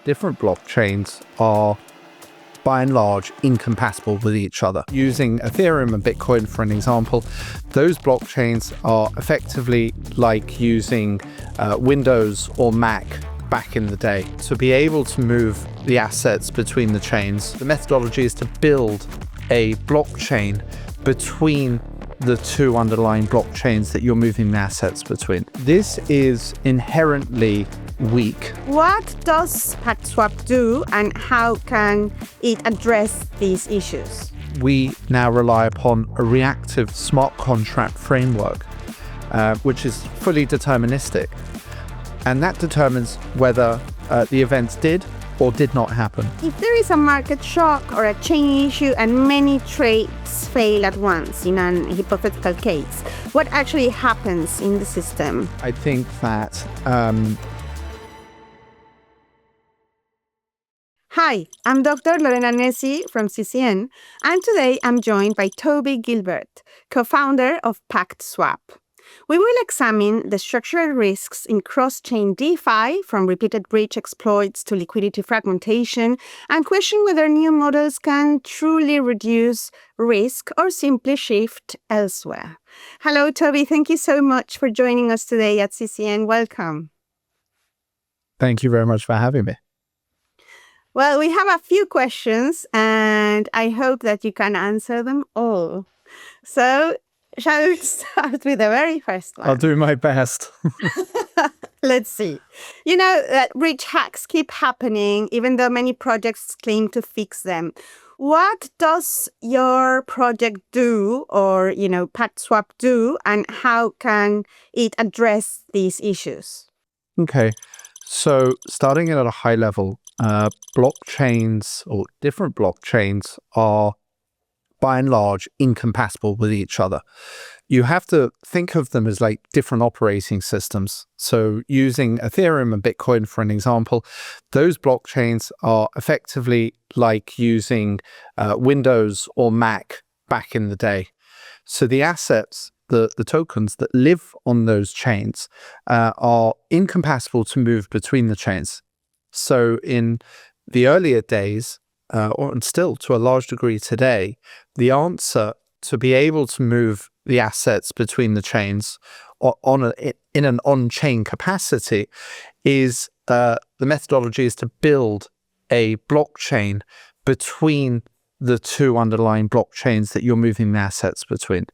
different blockchains are by and large incompatible with each other. Using Ethereum and Bitcoin for an example, those blockchains are effectively like using Windows or Mac back in the day. To be able to move the assets between the chains, the methodology is to build a blockchain between the two underlying blockchains that you're moving the assets between. This is inherently weak. What does PactSwap do and how can it address these issues? We now rely upon a reactive smart contract framework, which is fully deterministic. And that determines whether the events did or did not happen. If there is a market shock or a chain issue and many trades fail at once in an hypothetical case, what actually happens in the system? I think that Hi, I'm Dr. Lorena Nessi from CCN, and today I'm joined by Toby Gilbert, co-founder of PactSwap. We will examine the structural risks in cross-chain DeFi, from repeated breach exploits to liquidity fragmentation, and question whether new models can truly reduce risk or simply shift elsewhere. Hello, Toby. Thank you so much for joining us today at CCN. Welcome. Thank you very much for having me. Well, we have a few questions, and I hope that you can answer them all. So, shall we start with the very first one? I'll do my best. Let's see. You know that breach hacks keep happening, even though many projects claim to fix them. What does your project do, or, PactSwap do, and how can it address these issues? Okay, so starting at a high level, blockchains or different blockchains are by and large incompatible with each other. You have to think of them as like different operating systems. So using Ethereum and Bitcoin for an example, those blockchains are effectively like using Windows or Mac back in the day. So the assets, the tokens that live on those chains are incompatible to move between the chains. So in the earlier days, and still to a large degree today, the answer to be able to move the assets between the chains in an on-chain capacity is the methodology is to build a blockchain between the two underlying blockchains that you're moving the assets between.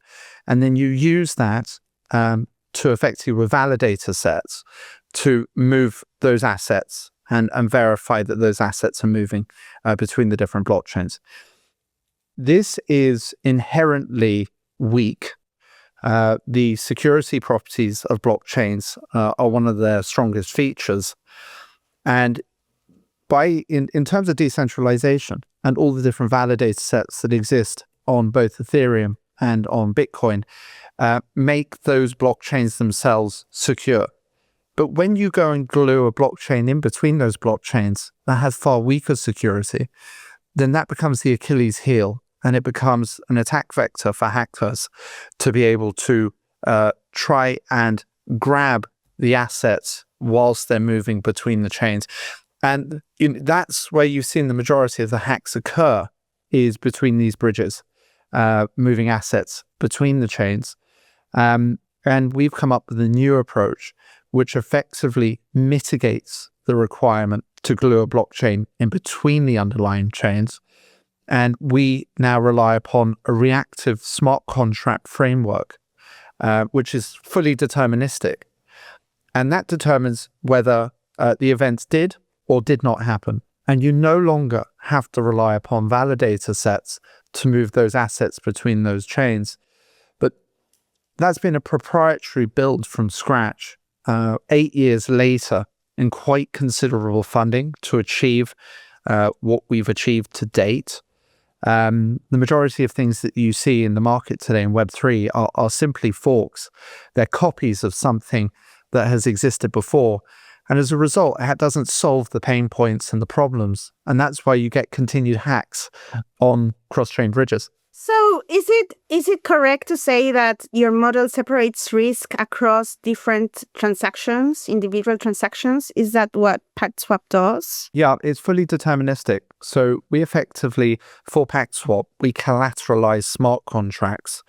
And then you use that to effectively with validator sets to move those assets and verify that those assets are moving between the different blockchains. This is inherently weak. The security properties of blockchains are one of their strongest features. And in terms of decentralization and all the different validator sets that exist on both Ethereum and on Bitcoin, make those blockchains themselves secure. But when you go and glue a blockchain in between those blockchains that has far weaker security, then that becomes the Achilles heel, and it becomes an attack vector for hackers to be able to try and grab the assets whilst they're moving between the chains. And that's where you've seen the majority of the hacks occur, is between these bridges, moving assets between the chains. And we've come up with a new approach which effectively mitigates the requirement to glue a blockchain in between the underlying chains. And we now rely upon a reactive smart contract framework, which is fully deterministic. And that determines whether the events did or did not happen. And you no longer have to rely upon validator sets to move those assets between those chains. But that's been a proprietary build from scratch. 8 years later, in quite considerable funding to achieve what we've achieved to date. The majority of things that you see in the market today in Web3 are simply forks. They're copies of something that has existed before. And as a result, it doesn't solve the pain points and the problems. And that's why you get continued hacks on cross-chain bridges. So is it correct to say that your model separates risk across different transactions, individual transactions? Is that what PactSwap does? Yeah, it's fully deterministic. So we effectively, for PactSwap, we collateralize smart contracts,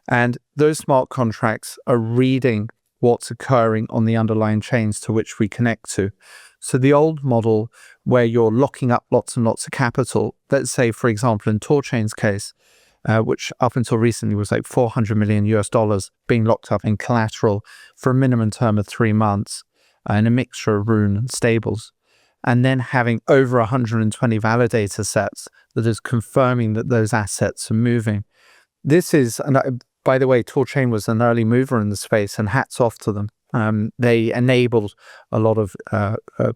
and those smart contracts are reading what's occurring on the underlying chains to which we connect to. So the old model where you're locking up lots and lots of capital, let's say, for example, in TorChain's case, which up until recently was like $400 million being locked up in collateral for a minimum term of 3 months in a mixture of Rune and stables, and then having over 120 validator sets that is confirming that those assets are moving. This is, and by the way, TorChain was an early mover in the space, and hats off to them. They enabled a lot of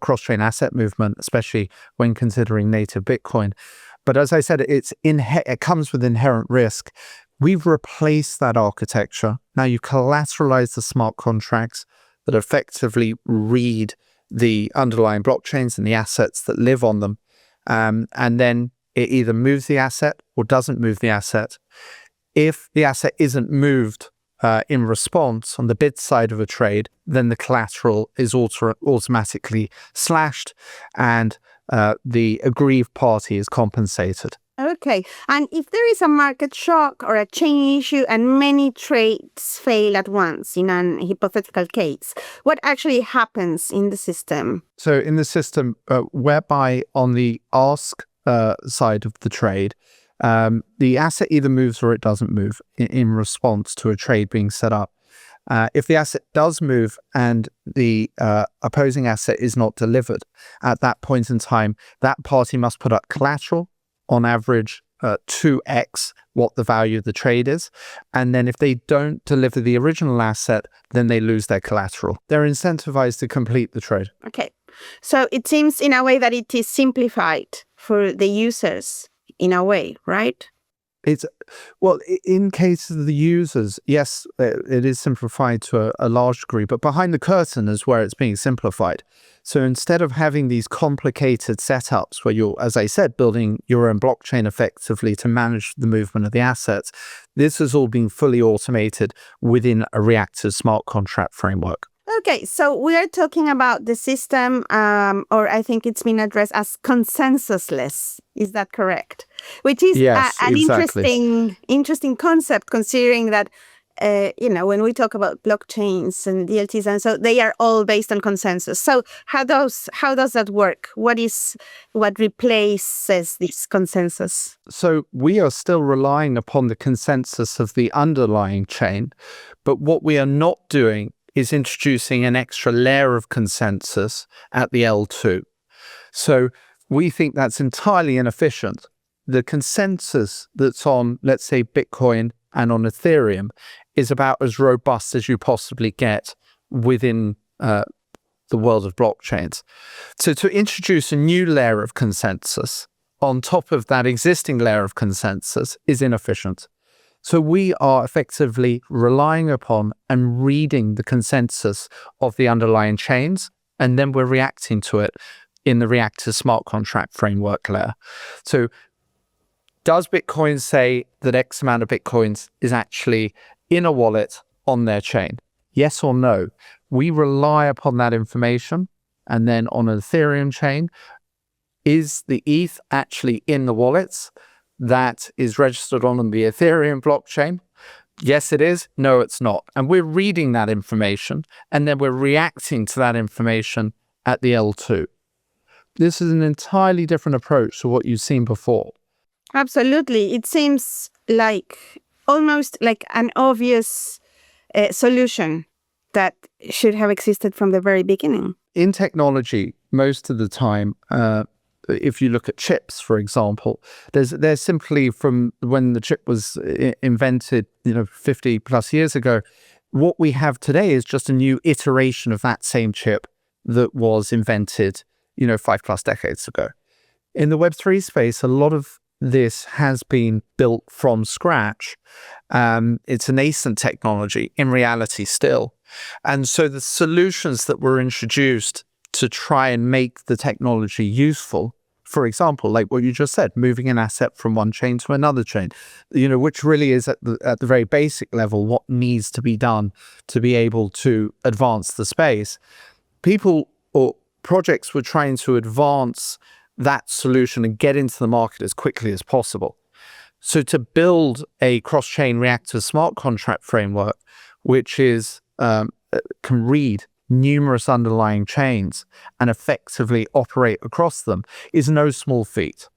cross-chain asset movement, especially when considering native Bitcoin. But as I said, it comes with inherent risk. We've replaced that architecture. Now you collateralize the smart contracts that effectively read the underlying blockchains and the assets that live on them. And then it either moves the asset or doesn't move the asset. If the asset isn't moved in response on the bid side of a trade, then the collateral is automatically slashed and the aggrieved party is compensated. Okay. And if there is a market shock or a chain issue and many trades fail at once in an hypothetical case, what actually happens in the system? So in the system, whereby on the ask side of the trade, the asset either moves or it doesn't move in response to a trade being set up. If the asset does move and the opposing asset is not delivered, at that point in time, that party must put up collateral, on average 2x what the value of the trade is. And then if they don't deliver the original asset, then they lose their collateral. They're incentivized to complete the trade. Okay. So it seems in a way that it is simplified for the users in a way, right? In case of the users, yes, it is simplified to a large degree, but behind the curtain is where it's being simplified. So instead of having these complicated setups where you're, as I said, building your own blockchain effectively to manage the movement of the assets, this has all been fully automated within a reactive smart contract framework. Okay, so we are talking about the system, or I think it's been addressed as consensusless. Is that correct? Which is Yes, an exactly. interesting concept, considering that when we talk about blockchains and DLTs, and so they are all based on consensus. So how does that work? What replaces this consensus? So we are still relying upon the consensus of the underlying chain, but what we are not doing is introducing an extra layer of consensus at the L2. So we think that's entirely inefficient. The consensus that's on, let's say, Bitcoin and on Ethereum is about as robust as you possibly get within the world of blockchains. So to introduce a new layer of consensus on top of that existing layer of consensus is inefficient. So we are effectively relying upon and reading the consensus of the underlying chains, and then we're reacting to it in the reactive smart contract framework layer. So does Bitcoin say that X amount of Bitcoins is actually in a wallet on their chain? Yes or no? We rely upon that information. And then on an Ethereum chain, is the ETH actually in the wallets that is registered on the Ethereum blockchain? Yes, it is. No, it's not. And we're reading that information, and then we're reacting to that information at the L2. This is an entirely different approach to what you've seen before. Absolutely. It seems like almost like an obvious solution that should have existed from the very beginning. In technology, most of the time, if you look at chips, for example, there's simply from when the chip was invented, 50 plus years ago, what we have today is just a new iteration of that same chip that was invented, 5+ decades ago. In the Web3 space, a lot of this has been built from scratch. It's a nascent technology in reality still. And so the solutions that were introduced to try and make the technology useful for example, like what you just said, moving an asset from one chain to another chain, which really is at the very basic level what needs to be done to be able to advance the space. People or projects were trying to advance that solution and get into the market as quickly as possible. So to build a cross-chain reactive smart contract framework, which is can read numerous underlying chains and effectively operate across them, is no small feat.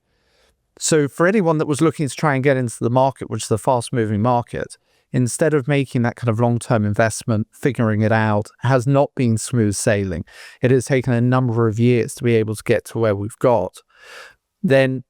So for anyone that was looking to try and get into the market, which is a fast-moving market, instead of making that kind of long-term investment, figuring it out, has not been smooth sailing. It has taken a number of years to be able to get to where we've got. Then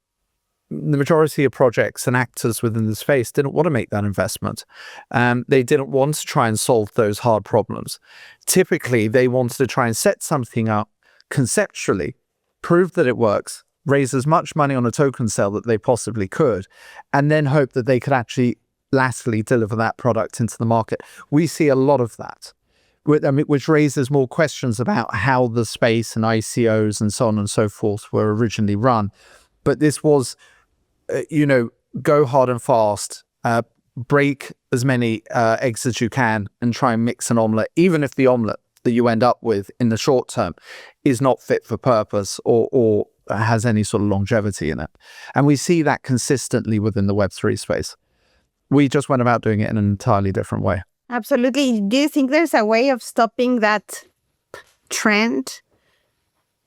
the majority of projects and actors within the space didn't want to make that investment. They didn't want to try and solve those hard problems. Typically, they wanted to try and set something up conceptually, prove that it works, raise as much money on a token sale that they possibly could, and then hope that they could actually latterly deliver that product into the market. We see a lot of that, which raises more questions about how the space and ICOs and so on and so forth were originally run. But this was, go hard and fast, break as many eggs as you can and try and mix an omelette, even if the omelette that you end up with in the short term is not fit for purpose or has any sort of longevity in it. And we see that consistently within the Web3 space. We just went about doing it in an entirely different way. Absolutely. Do you think there's a way of stopping that trend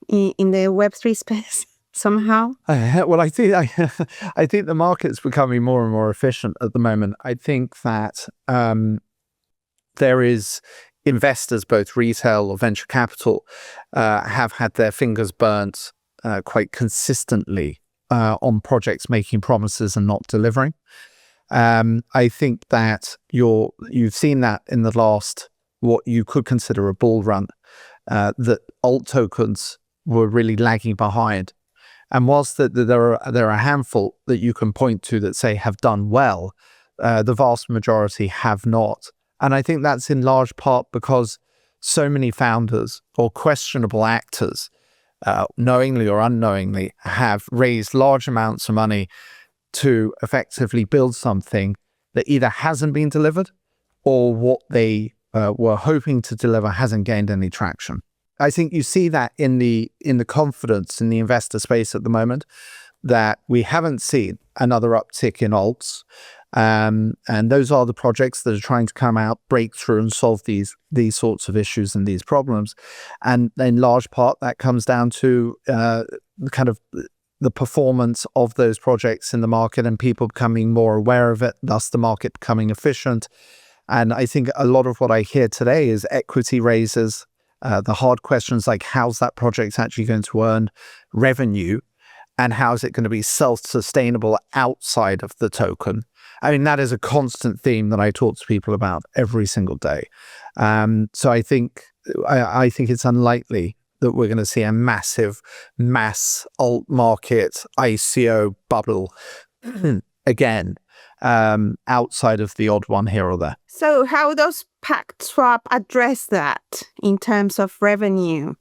in the Web3 space somehow? Well, I think the market's becoming more and more efficient at the moment. I think that there is investors, both retail or venture capital, have had their fingers burnt quite consistently on projects making promises and not delivering. I think that you've seen that in the last, what you could consider a bull run, that alt tokens were really lagging behind. And whilst there are a handful that you can point to that say have done well, the vast majority have not. And I think that's in large part because so many founders or questionable actors, knowingly or unknowingly, have raised large amounts of money to effectively build something that either hasn't been delivered or what they were hoping to deliver hasn't gained any traction. I think you see that in the confidence in the investor space at the moment, that we haven't seen another uptick in alts. And those are the projects that are trying to come out, break through and solve these sorts of issues and these problems. And in large part, that comes down to the performance of those projects in the market and people becoming more aware of it, thus the market becoming efficient. And I think a lot of what I hear today is equity raises, the hard questions like how's that project actually going to earn revenue and how's it going to be self-sustainable outside of the token. I mean, that is a constant theme that I talk to people about every single day. So I think it's unlikely that we're going to see a massive mass alt market ICO bubble again, outside of the odd one here or there. So how does PactSwap address that in terms of revenue?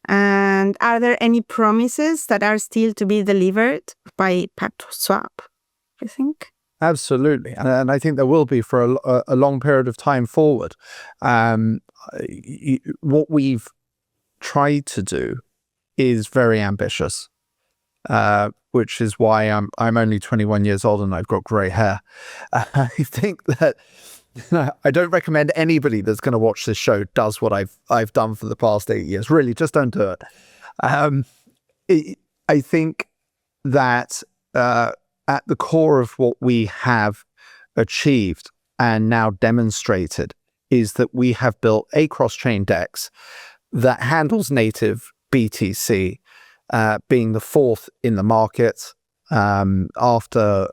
And are there any promises that are still to be delivered by PactSwap, I think? Absolutely. And I think there will be for a long period of time forward. What we've tried to do is very ambitious, which is why I'm only 21 years old and I've got grey hair. I think that I don't recommend anybody that's going to watch this show does what I've done for the past 8 years. Really, just don't do it. I think that at the core of what we have achieved and now demonstrated is that we have built a cross-chain DEX that handles native BTC, being the fourth in the market after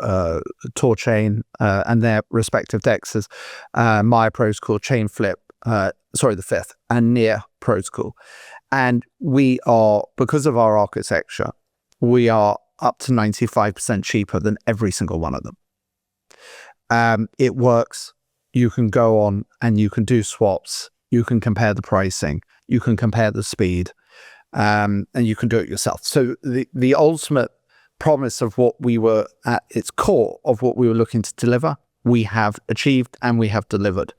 TorChain and their respective DEXs, Maya Protocol, Chainflip, the fifth, and Near Protocol. And we are, because of our architecture, we are up to 95% cheaper than every single one of them. It works. You can go on and you can do swaps. You can compare the pricing. You can compare the speed. and you can do it yourself. So the ultimate promise of what we were at its core of what we were looking to deliver, we have achieved and we have delivered.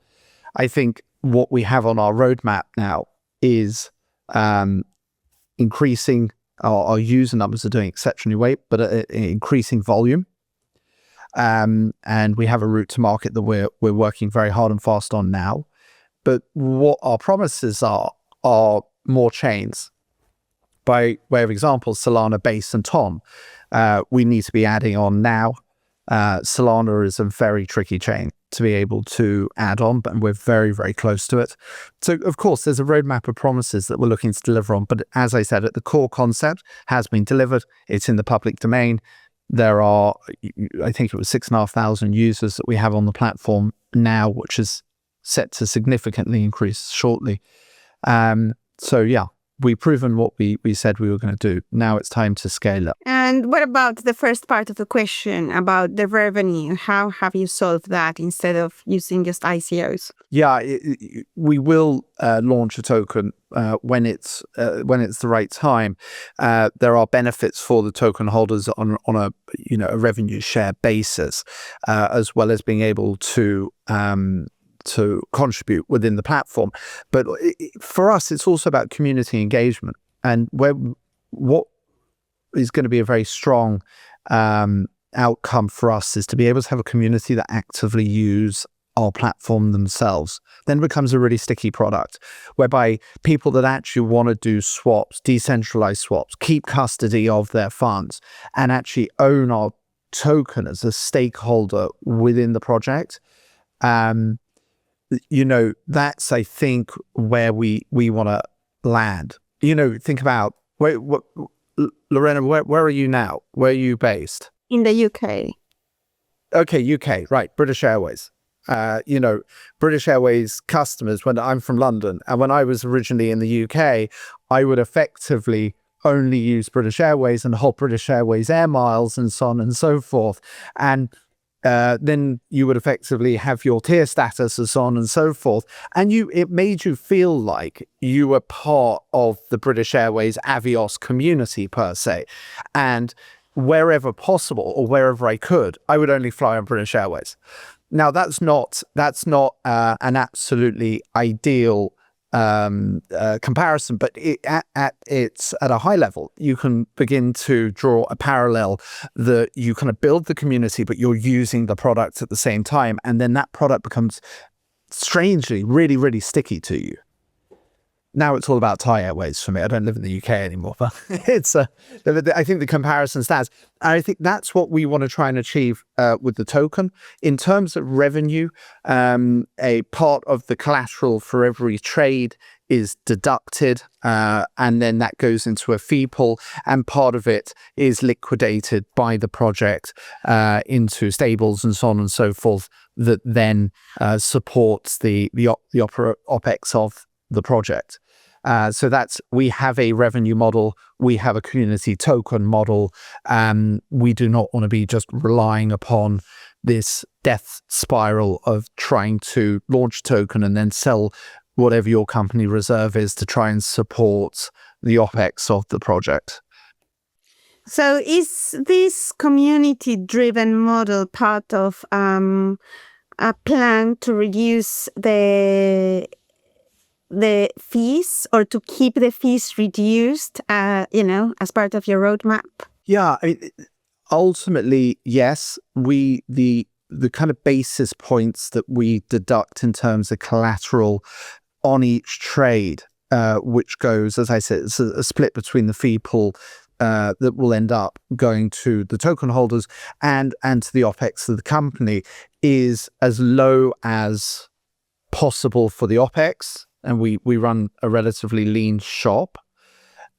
I think what we have on our roadmap now is increasing our user numbers are doing exceptionally well, but increasing volume. And we have a route to market that we're working very hard and fast on now. But what our promises are more chains. By way of example, Solana, Base, and Tom, we need to be adding on now. Solana is a very tricky chain to be able to add on, but we're very, very close to it. So, of course, there's a roadmap of promises that we're looking to deliver on. But as I said, the core concept has been delivered. It's in the public domain. There are, I think it was 6,500 users that we have on the platform now, which is set to significantly increase shortly. So, yeah. We've proven what we said we were going to do. Now it's time to scale up. And what about the first part of the question about the revenue? How have you solved that instead of using just ICOs? Yeah, we will launch a token when it's the right time. There are benefits for the token holders on a revenue share basis, as well as being able to contribute within the platform. But for us, it's also about community engagement. And what is going to be a very strong outcome for us is to be able to have a community that actively use our platform themselves. Then it becomes a really sticky product, whereby people that actually want to do swaps, decentralized swaps, keep custody of their funds, and actually own our token as a stakeholder within the project. That's, I think, where we want to land. Think about, Lorena, where are you now? Where are you based? In the UK. Okay, UK, right. British Airways. British Airways customers, when I'm from London, and when I was originally in the UK, I would effectively only use British Airways and hold British Airways air miles and so on and so forth. And then you would effectively have your tier status and so on and so forth. And it made you feel like you were part of the British Airways Avios community per se. And wherever possible or wherever I could, I would only fly on British Airways. Now, that's not an absolutely ideal comparison, but it's at a high level. You can begin to draw a parallel that you kind of build the community, but you're using the product at the same time, and then that product becomes strangely really, really sticky to you. Now it's all about Thai Airways for me. I don't live in the UK anymore, but I think the comparison stands. And I think that's what we want to try and achieve with the token. In terms of revenue, a part of the collateral for every trade is deducted, and then that goes into a fee pool, and part of it is liquidated by the project into stables and so on and so forth that then supports the OPEX of the project. So we have a revenue model, we have a community token model. We do not want to be just relying upon this death spiral of trying to launch a token and then sell whatever your company reserve is to try and support the OPEX of the project. So is this community-driven model part of a plan to reduce the fees, or to keep the fees reduced, as part of your roadmap? Yeah, ultimately, yes. The kind of basis points that we deduct in terms of collateral on each trade, which goes, as I said, it's a split between the fee pool that will end up going to the token holders and to the OPEX of the company, is as low as possible for the OPEX. And we run a relatively lean shop.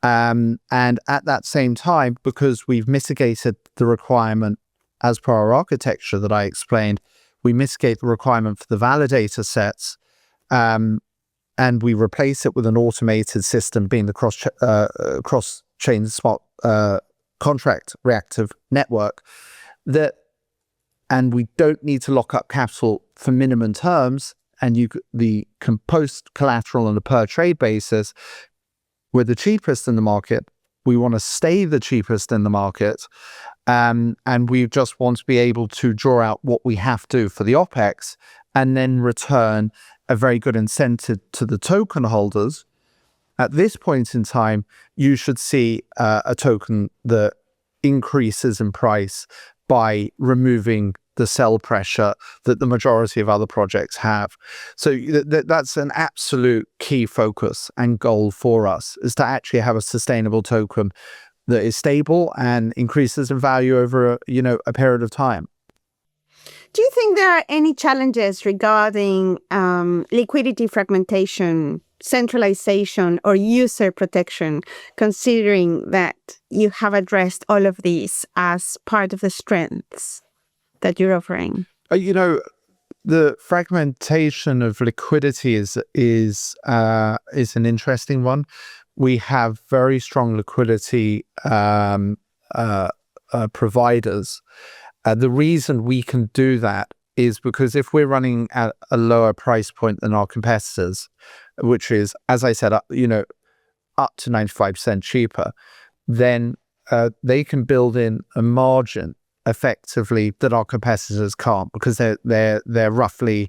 And at that same time, because we've mitigated the requirement as per our architecture that I explained, we mitigate the requirement for the validator sets, and we replace it with an automated system, being the cross-chain smart contract reactive network, and we don't need to lock up capital for minimum terms. And the can post collateral on a per trade basis, we're the cheapest in the market. We want to stay the cheapest in the market. And we just want to be able to draw out what we have to for the OPEX and then return a very good incentive to the token holders. At this point in time, you should see a token that increases in price by removing the sell pressure that the majority of other projects have. So that's an absolute key focus and goal for us, is to actually have a sustainable token that is stable and increases in value over a period of time. Do you think there are any challenges regarding liquidity fragmentation, centralization, or user protection, considering that you have addressed all of these as part of the strengths that you're offering? The fragmentation of liquidity is an interesting one. We have very strong liquidity providers. The reason we can do that is because if we're running at a lower price point than our competitors, which is, as I said, up to 95% cheaper, then they can build in a margin effectively that our competitors can't, because they're roughly,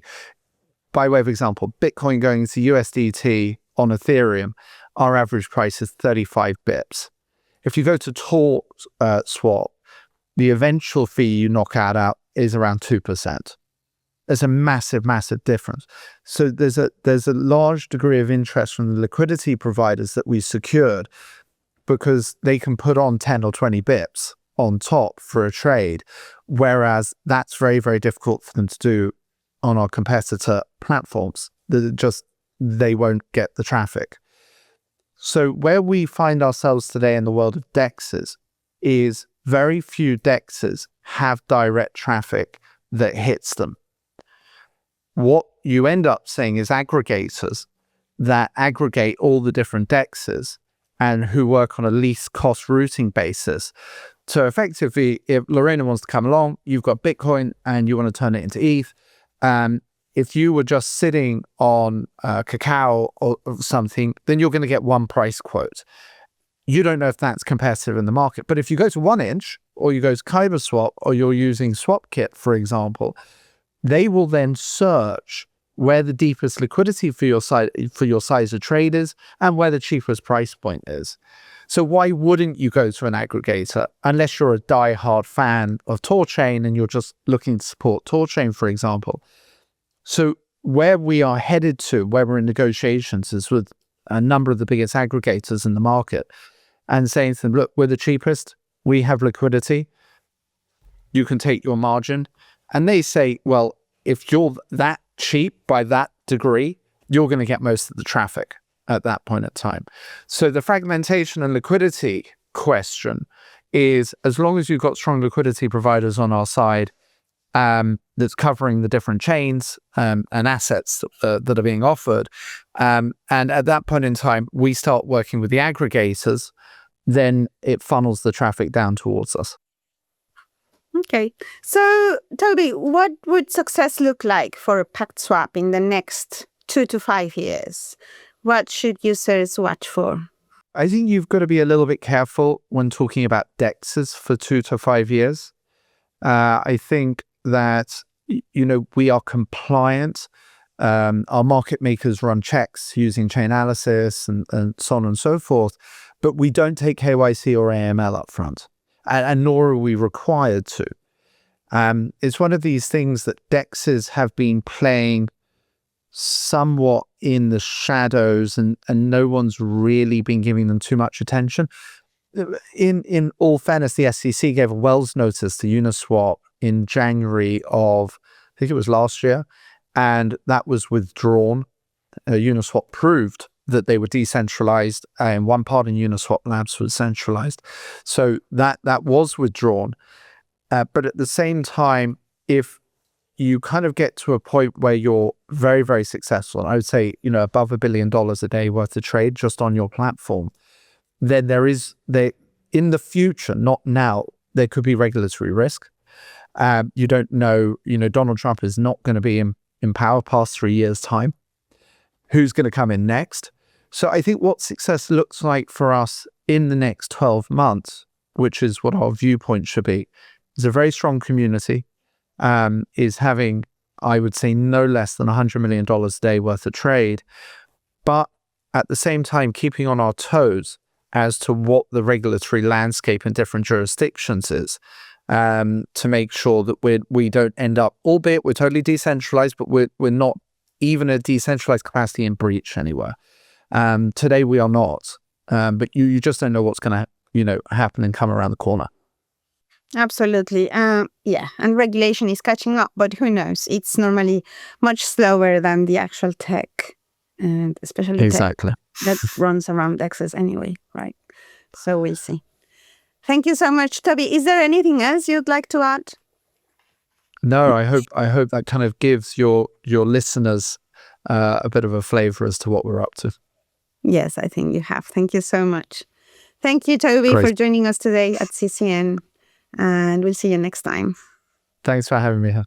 by way of example, Bitcoin going to USDT on Ethereum, our average price is 35 bips. If you go to PactSwap, the eventual fee you knock out is around 2%. There's a massive, massive difference. So there's a large degree of interest from the liquidity providers that we secured, because they can put on 10 or 20 bips on top for a trade, whereas that's very, very difficult for them to do on our competitor platforms. They won't get the traffic. So where we find ourselves today in the world of DEXs is very few DEXs have direct traffic that hits them. What you end up seeing is aggregators that aggregate all the different DEXs and who work on a least cost routing basis. So effectively, if Lorena wants to come along, you've got Bitcoin and you want to turn it into ETH. If you were just sitting on Cacao or something, then you're going to get one price quote. You don't know if that's competitive in the market. But if you go to 1inch, or you go to PactSwap, or you're using SwapKit, for example, they will then search where the deepest liquidity for your size of trade is and where the cheapest price point is. So why wouldn't you go to an aggregator unless you're a die-hard fan of TorChain and you're just looking to support TorChain, for example? So where we are headed to, where we're in negotiations, is with a number of the biggest aggregators in the market and saying to them, look, we're the cheapest, we have liquidity, you can take your margin. And they say, well, if you're that cheap by that degree, you're going to get most of the traffic at that point in time. So the fragmentation and liquidity question is, as long as you've got strong liquidity providers on our side, that's covering the different chains and assets that are being offered. And at that point in time, we start working with the aggregators, then it funnels the traffic down towards us. Okay. So, Toby, what would success look like for PactSwap in the next 2 to 5 years? What should users watch for? I think you've got to be a little bit careful when talking about DEXs for 2 to 5 years. I think that, we are compliant. Our market makers run checks using Chainalysis and so on and so forth, but we don't take KYC or AML up front, and nor are we required to. It's one of these things that DEXs have been playing somewhat in the shadows, and no one's really been giving them too much attention. In all fairness, the SEC gave a Wells notice to Uniswap in January of, I think it was last year, and that was withdrawn. Uniswap proved that they were decentralized, and one part in Uniswap Labs was centralized. So that was withdrawn. But at the same time, if you kind of get to a point where you're very, very successful, I would say, above $1 billion a day worth of trade just on your platform, then there in the future, not now, there could be regulatory risk. You don't know, Donald Trump is not going to be in power past 3 years' time. Who's going to come in next? So I think what success looks like for us in the next 12 months, which is what our viewpoint should be, is a very strong community, is having, I would say, no less than $100 million a day worth of trade, but at the same time keeping on our toes as to what the regulatory landscape in different jurisdictions is, to make sure that we don't end up, albeit we're totally decentralized, but we're not even a decentralized capacity in breach anywhere. Today we are not, but you just don't know what's going to happen and come around the corner. Absolutely. Yeah, and regulation is catching up, but who knows? It's normally much slower than the actual tech, and especially exactly tech that runs around DEXs anyway, right? So we'll see. Thank you so much, Toby. Is there anything else you'd like to add? No, I hope that kind of gives your listeners a bit of a flavor as to what we're up to. Yes, I think you have. Thank you so much. Thank you, Toby, Great. for joining us today at CCN, and we'll see you next time. Thanks for having me here.